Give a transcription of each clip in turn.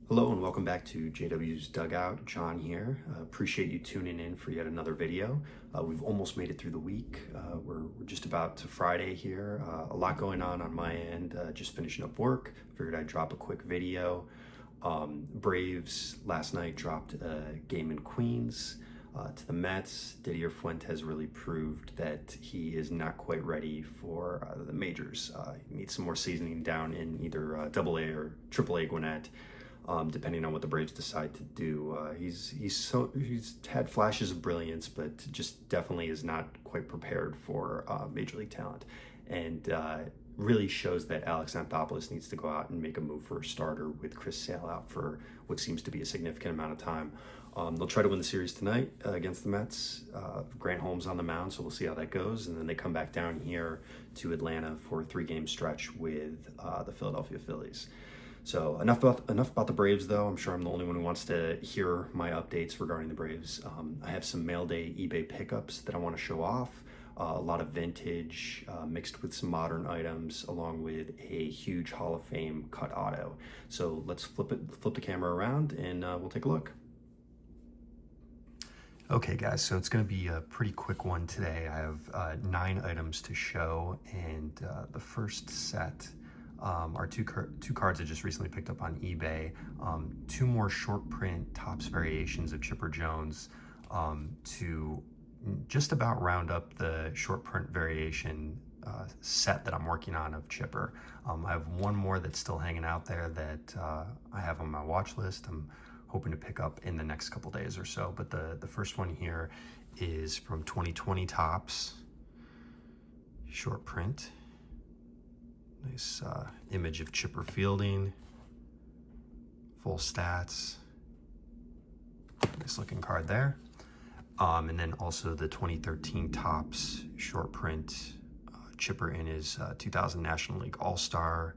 Hello and welcome back to JW's Dugout. John here. Appreciate you tuning in for yet another video. We've almost made it through the week. We're just about to Friday here. A lot going on my end. Just finishing up work. Figured I'd drop a quick video. Braves last night dropped a game in Queens to the Mets. Didier Fuentes really proved that he is not quite ready for the majors. He needs some more seasoning down in either AA or AAA Gwinnett. Depending on what the Braves decide to do. He's had flashes of brilliance, but just definitely is not quite prepared for major league talent, and really shows that Alex Anthopoulos needs to go out and make a move for a starter with Chris Sale out for what seems to be a significant amount of time. They'll try to win the series tonight against the Mets. Grant Holmes on the mound, so we'll see how that goes, and then they come back down here to Atlanta for a 3-game stretch with the Philadelphia Phillies. So enough about the Braves, though. I'm sure I'm the only one who wants to hear my updates regarding the Braves. I have some mail day eBay pickups that I want to show off. A lot of vintage mixed with some modern items, along with a huge Hall of Fame cut auto. So let's flip the camera around, and we'll take a look. Okay, guys, so it's going to be a pretty quick one today. I have 9 items to show, and the first set are two cards I just recently picked up on eBay. 2 more short print Topps variations of Chipper Jones to just about round up the short print variation set that I'm working on of Chipper. I have 1 more that's still hanging out there that I have on my watch list. I'm hoping to pick up in the next couple days or so. But the first one here is from 2020 Topps, short print. Nice image of Chipper fielding, full stats, nice looking card there. And then also the 2013 Topps short print Chipper in his 2000 National League All-Star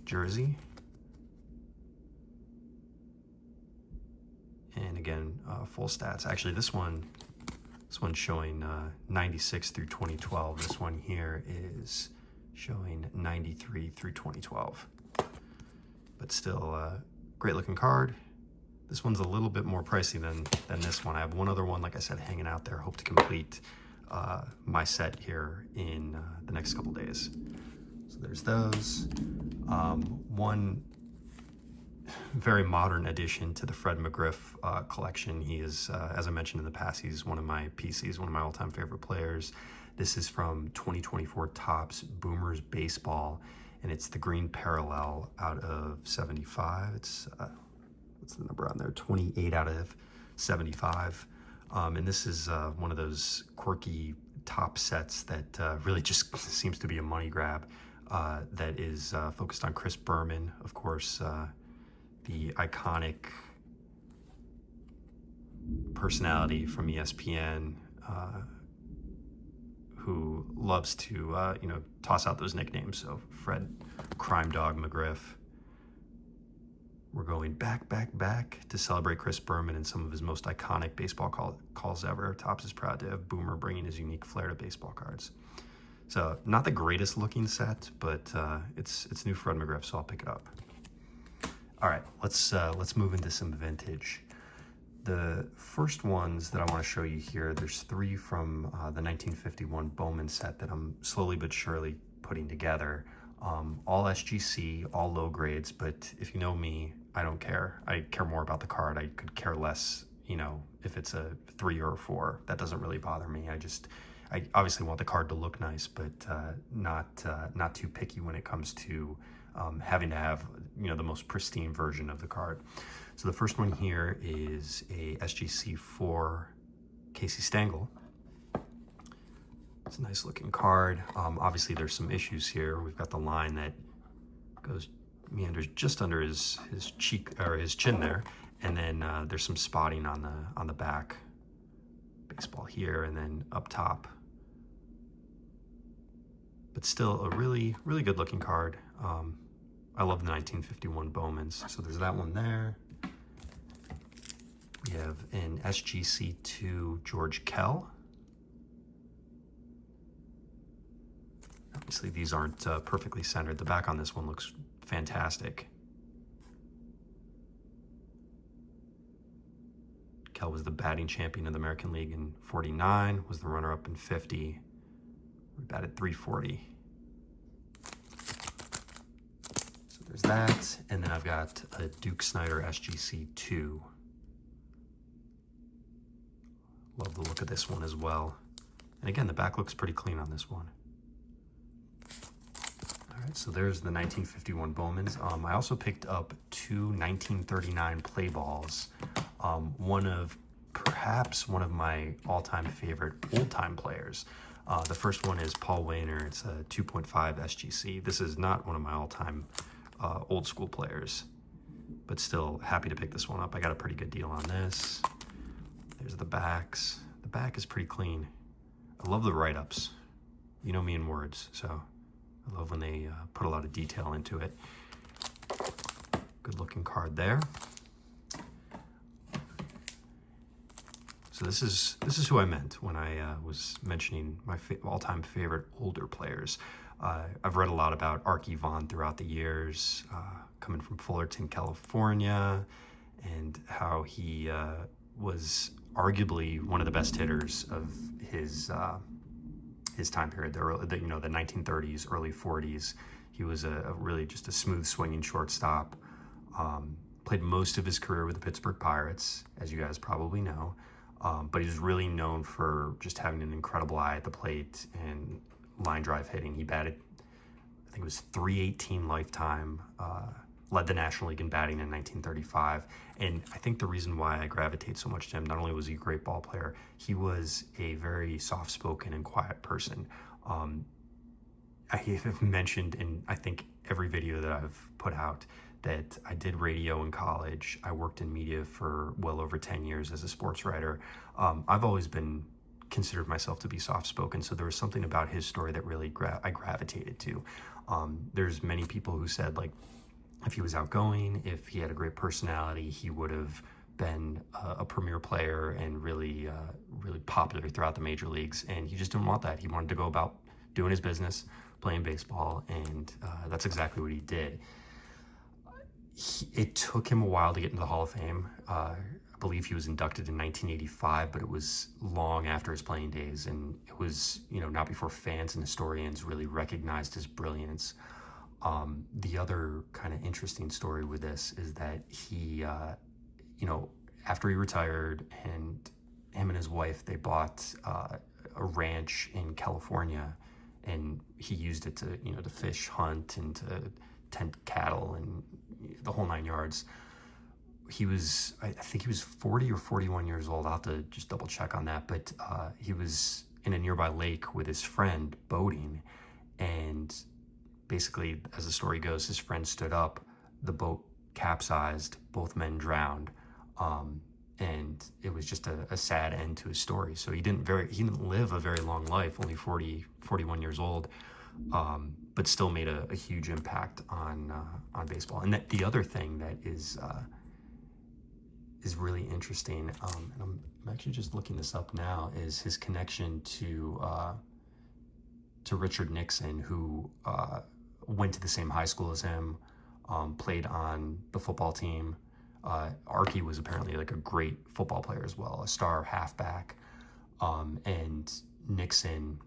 jersey. And again, full stats. Actually, this one's showing 96 through 2012. This one here is showing 93 through 2012, but still a great looking card. This one's a little bit more pricey than this one. I have one other one, like I said, hanging out there. Hope to complete my set here in the next couple days. So there's those. One very modern addition to the Fred McGriff collection. He is, as I mentioned in the past, he's one of my PCs, one of my all-time favorite players. This is from 2024 Topps Boomers Baseball, and it's the green parallel out of 75. It's, what's the number on there? 28 out of 75. And this is one of those quirky top sets that really just seems to be a money grab that is focused on Chris Berman, of course, the iconic personality from ESPN, who loves to, toss out those nicknames. So Fred Crime Dog McGriff. We're going back to celebrate Chris Berman and some of his most iconic baseball calls ever. Topps is proud to have Boomer bringing his unique flair to baseball cards. So not the greatest looking set, but it's new Fred McGriff, so I'll pick it up. All right, let's move into some vintage. The first ones that I want to show you here, there's 3 from the 1951 Bowman set that I'm slowly but surely putting together. All SGC, all low grades, but if you know me, I don't care. I care more about the card. I could care less, if it's a 3 or a 4. That doesn't really bother me. I obviously want the card to look nice, but not too picky when it comes to having to have the most pristine version of the card. So the first one here is a SGC 4 Casey Stengel. It's a nice looking card. Obviously there's some issues here. We've got the line that meanders just under his cheek or his chin there, and then there's some spotting on the back baseball here, and then up top. But still a really good looking card. I love the 1951 Bowmans. So there's that one there. We have an SGC2 George Kell. Obviously these aren't perfectly centered. The back on this one looks fantastic. Kell was the batting champion of the American League in 49, was the runner-up in 50. We batted 340. So there's that. And then I've got a Duke Snider SGC2. Love the look of this one as well. And again, the back looks pretty clean on this one. All right, so there's the 1951 Bowmans. I also picked up two 1939 play balls. Perhaps one of my all-time favorite old-time players. The first one is Paul Waner. It's a 2.5 SGC. This is not one of my all-time old school players, but still happy to pick this one up. I got a pretty good deal on this. There's the backs. The back is pretty clean. I love the write-ups. You know me in words, so I love when they put a lot of detail into it. Good looking card there. So this is who I meant when I was mentioning my all-time favorite older players. I've read a lot about Arky Vaughan throughout the years, coming from Fullerton, California, and how he was arguably one of the best hitters of his time period. The 1930s, early 40s. He was a really just a smooth swinging shortstop. Played most of his career with the Pittsburgh Pirates, as you guys probably know. But he was really known for just having an incredible eye at the plate and line drive hitting. He batted, I think it was .318 lifetime, led the National League in batting in 1935. And I think the reason why I gravitate so much to him, not only was he a great ball player, he was a very soft-spoken and quiet person. I have mentioned in, I think, every video that I've put out that I did radio in college. I worked in media for well over 10 years as a sports writer. I've always been considered myself to be soft-spoken, so there was something about his story that really I gravitated to. There's many people who said, like, if he was outgoing, if he had a great personality, he would have been a premier player and really popular throughout the major leagues, and he just didn't want that. He wanted to go about doing his business, playing baseball, and that's exactly what he did. It took him a while to get into the Hall of Fame. I believe he was inducted in 1985, but it was long after his playing days, and it was, not before fans and historians really recognized his brilliance. The other kind of interesting story with this is that he, after he retired, and him and his wife, they bought a ranch in California, and he used it to, to fish, hunt, and to tend cattle and the whole 9 yards. I think he was 40 or 41 years old. I'll have to just double check on that. But he was in a nearby lake with his friend boating, and basically, as the story goes, his friend stood up, the boat capsized, both men drowned, and it was just a sad end to his story. So he didn't live a very long life, only 40, 41 years old, but still made a huge impact on baseball. And the other thing that is really interesting, and I'm actually just looking this up now, is his connection to Richard Nixon, who went to the same high school as him, played on the football team. Arky was apparently like a great football player as well, a star halfback. And Nixon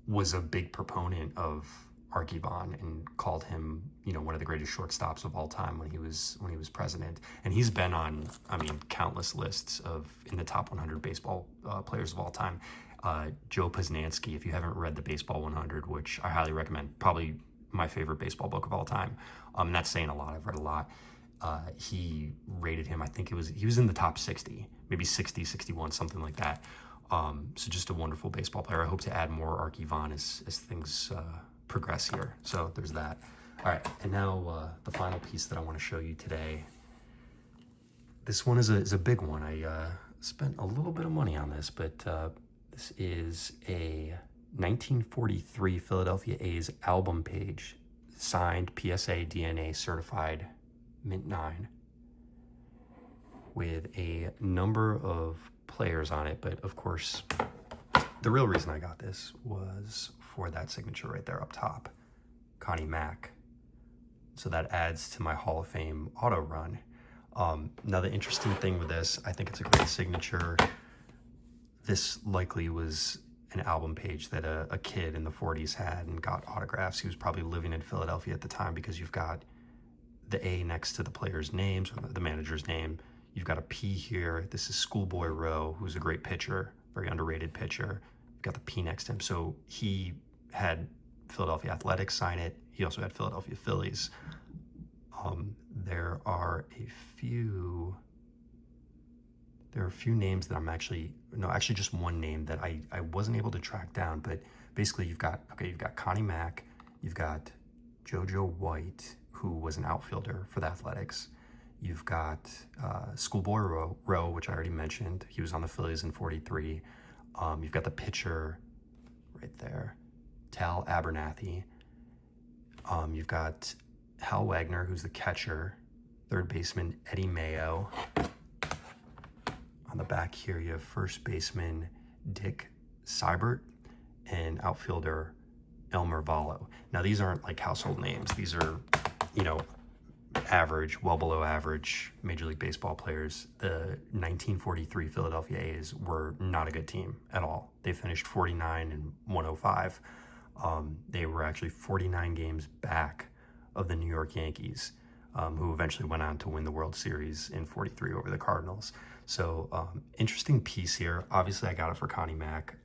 was a big proponent of Arky Vaughan and called him, one of the greatest shortstops of all time when he was president. And he's been on, countless lists in the top 100 baseball players of all time. Joe Posnanski, if you haven't read the Baseball 100, which I highly recommend, probably my favorite baseball book of all time. That's saying a lot. I've read a lot. He rated him, I think he was in the top 60, maybe 60, 61, something like that. So just a wonderful baseball player. I hope to add more Arky Vaughan as things progress here. So there's that. All right, and now the final piece that I want to show you today. This one is a big one. I spent a little bit of money on this, but this is a 1943 Philadelphia A's album page, signed PSA DNA certified mint 9, with a number of players on it. But of course, the real reason I got this was for that signature right there up top, Connie Mack. So that adds to my Hall of Fame auto run. Now the interesting thing with this, I think it's a great signature. This likely was an album page that a kid in the 40s had and got autographs. He was probably living in Philadelphia at the time, because you've got the A next to the player's names, or the manager's name. You've got a P here. This is Schoolboy Rowe, who's a great pitcher, very underrated pitcher. You've got the P next to him. So he had Philadelphia Athletics sign it. He also had Philadelphia Phillies. There are a few names that I'm actually just one name that I wasn't able to track down, but basically you've got Connie Mack, you've got JoJo White, who was an outfielder for the Athletics. You've got Schoolboy Rowe, which I already mentioned. He was on the Phillies in 43. You've got the pitcher right there, Tal Abernathy. You've got Hal Wagner, who's the catcher. Third baseman, Eddie Mayo. On the back here, you have first baseman Dick Seibert and outfielder Elmer Vallo. Now, these aren't like household names. These are, average, well below average Major League Baseball players. The 1943 Philadelphia A's were not a good team at all. They finished 49 and 105. They were actually 49 games back of the New York Yankees, who eventually went on to win the World Series in 43 over the Cardinals. So interesting piece here. Obviously, I got it for Connie Mack.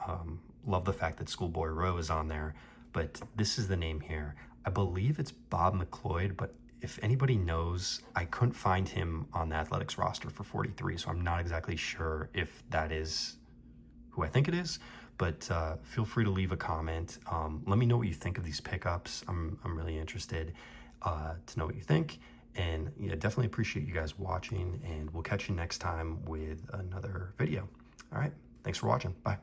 Love the fact that Schoolboy Rowe is on there, but this is the name here. I believe it's Bob McLeod, but if anybody knows, I couldn't find him on the Athletics roster for 43, so I'm not exactly sure if that is who I think it is, but feel free to leave a comment. Let me know what you think of these pickups. I'm really interested to know what you think. And yeah, definitely appreciate you guys watching, and we'll catch you next time with another video. All right, thanks for watching. Bye.